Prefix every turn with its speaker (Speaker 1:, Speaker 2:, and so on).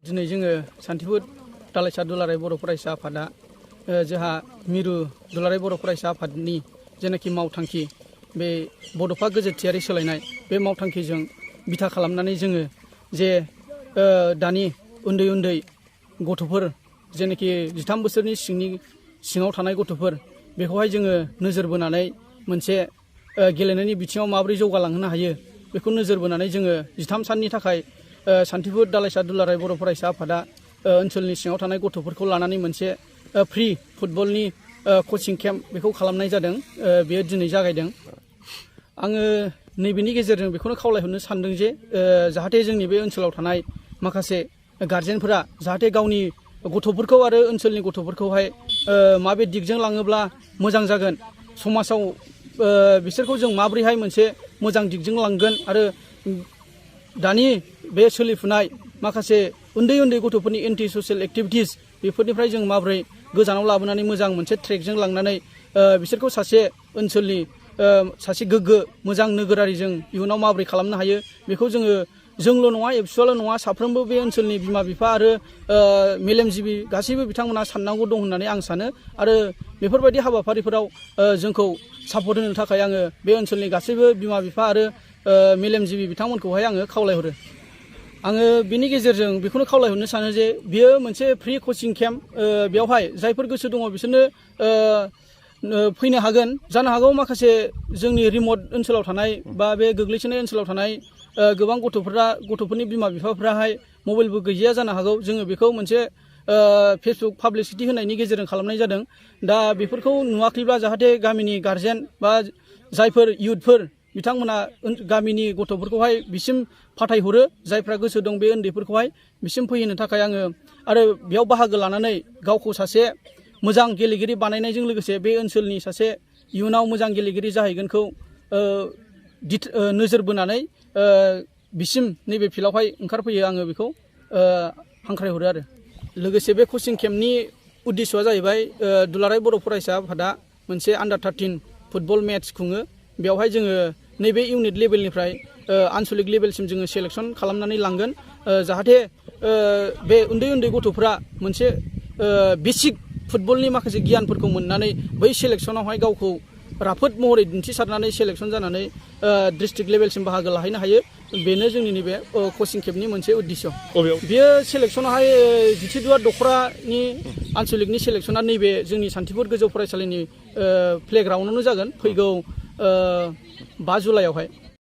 Speaker 1: दिनै जोङो सान्थिपुर दालाइसा दुलाराय बर' फरायसा आफादा जोंहा मिरु दुलाराय बर' फरायसा आफादनि जेनाखि मावथांखि बे बड'फा गोजोरथियारि सोलायनाय बे मावथांखिजों बिथा खालामनानै जोङो जे दानि उन्दै उन्दै गथ'फोर जेनाखि 13 बोसोरनि सिङाव थानाय गथ'फोर बेखौहाय जोङो नोजोर बोनानै मोनसे गेलेनायनि बिथिङाव माबोरै जौगालांहोनो हायो बेखौ नोजोर बोनानै जोङो 13 साननि थाखाय सान्थिपुर दालाइसा दुलाराय बर' फरायसा आफादा ओनसोलनि सिङाव थानाय गथ'फोरखौ लानानै मोनसे फ्रि फुटबलनि कचिं केम्प बेखौ खालामनाय जादों। बेयो दिनै जागायदों। आङो नैबेनि गेजेरजों बेखौनो खावलायहरनो सानदों जे जाहाथे जोंनि बे ओनसोलाव थानाय माखासे गार्जेनफोरा जाहाथे गावनि गथ'फोरखौ आरो ओनसोलनि गथ'फोरखौहाय माबे दिगजों लाङोब्ला मोजां जागोन समाजाव बिसोरखौ जों माबोरैहाय मोनसे मोजां दिगजों लांगोन आरो दानि बे सोलिफुनाय माखासे उन्दै उन्दै गथ'फोरनि एन्टि ससियेल एक्टिभिटिस बेफोरनिफ्राय जों माबोरै गोजानाव लाबोनानै मोजां मोनसे ट्रेकजों लांनानै बिसोरखौ सासे ओनसोलनि सासे गोग्गो मोजां नोगोरारि जों इयुनाव माबोरै खालामनो हायो बेखौ जोंल' नङा एबसुआल' नङा साफ्रोमबो बे ओनसोलनि बिमा बिफा आरो मेलेमजिबि गासैबो बिथांमोना साननांगौ दं होननानै आं सानो आरो बेफोरबायदि हाबाफारिफोराव जोंखौ सापर्ट होनो थाखाय आङो बे ओनसोलनि गासैबो बिमा बिफा आरो मेलेमजिबि बिथांमोनखौहाय आङो खावलायहरो। आङो बिनि गेजेरजों बेखौनो खावलायहरनो सानो जे बियो मोनसे फ्रि कचिं केम्प बेवहाय जायफोर गोसो दङ बिसोरनो फैनो हागोन। जानो हागौ माखासे जोंनि रिमट ओनसोलाव थानाय बा बे गोग्लैसोनाय ओनसोलाव थानाय गोबां गथ'फोरनि बिमा बिफाफ्राहाय मबाइलबो गैजाया जानो हागौ। जोङो बेखौ मोनसे फेसबुक पाब्लिसिटि होनायनि गेजेरजों खालामनाय जादों। दा बेफोरखौ नुवाखैब्ला जाहाथे गामिनि गार्जेन बा जायफोर इयुथफोर बिथांमोना गामिनि गथ'फोरखौहाय बिसिम फाथायहरो जायफ्रा गोसो दं बे उन्दैफोरखौहाय बिसिम फैहोनो थाखाय आङो आरो बेयाव बाहागो लानानै गावखौ सासे मोजां गेलेगिरि बानायनायजों लोगोसे बे ओनसोलनि सासे इयुनाव मोजां गेलेगिरि जाहैगोनखौ नोजोर बोनानै बिसिम नैबे फिल्डआवहाय ओंखारफैयो आङो बेखौ हांख्रायहरो आरो लोगोसे बे कचिं केम्पनि उद्देश्यआ जाहैबाय दुलाराय बर' फरायसा आफादा मोनसे आन्डार 13 फुटबल मेट्च खुङो। बेवहाय जोङो नैबे इउनिट लेभेलनिफ्राय आनसलिक लेभेलसिम जोङो सेलेक्सन खालामनानै लांगोन जाहाथे बे उन्दै उन्दै गथ'फ्रा मोनसे बेसिक फुटबलनि माखासे गियानफोरखौ मोननानै बै सेलेक्सनावहाय गावखौ राफोद महरै दिन्थिसारनानै सेलेक्सन जानानै डिस्ट्रिक्ट लेभेलसिम बाहागो लाहैनो हायो। बेनो जोंनि नैबे कचिं केम्पनि मोनसे उद्देश्य। बेयो सेलेक्सनावहाय जिथिदुवार दख'रानि आनसलिकनि सेलेक्सना नैबे जोंनि सान्थिपुर गोजौ फरायसालिनि प्लेग्राउन्डआवनो जागोन फैगौ 5 जुलाइआवहाय।